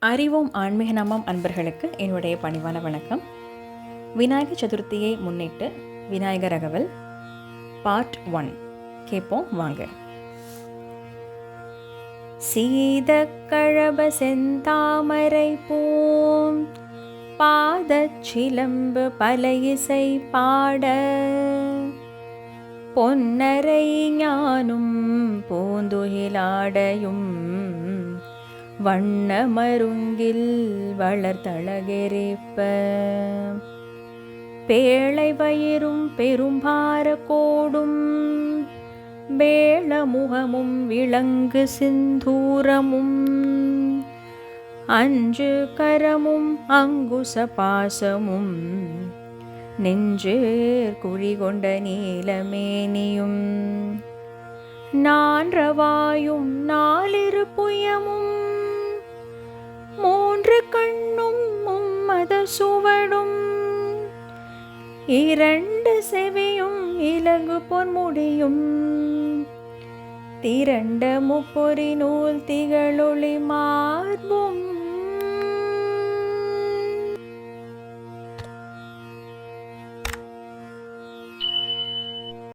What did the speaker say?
அறிவோம் ஆன்மீக நாமம் அன்பர்களுக்கு என்னுடைய பணிவான வணக்கம். விநாயகர் சதுர்த்தியை முன்னிட்டு விநாயகர் அகவல் பார்ட் 1 கேட்போம் வாங்க. சீத கழப செந்தாமரை பூம் பாதச்சிலம்பு பல இசை பாட பொன்னரை ஞானும் பூந்துயிலாடையும் வண்ண மருங்கில் வளர்த்தழகெரிப்ப பேழை வயிறும் பெரும்பார கோடும் வேள முகமும் விளங்கு சிந்தூரமும் அஞ்சு கரமும் அங்குச பாசமும் நெஞ்சேர் குறிகொண்ட நீலமேனியும் நான்றவாயும் நாலிரு புயமும் மூன்று கண்ணும் மும்மத சுவடும் இரண்டு செவியும் இலகு பொன்முடியும் திரண்ட முப்பொறி நூல் திகழொளி மார்பும்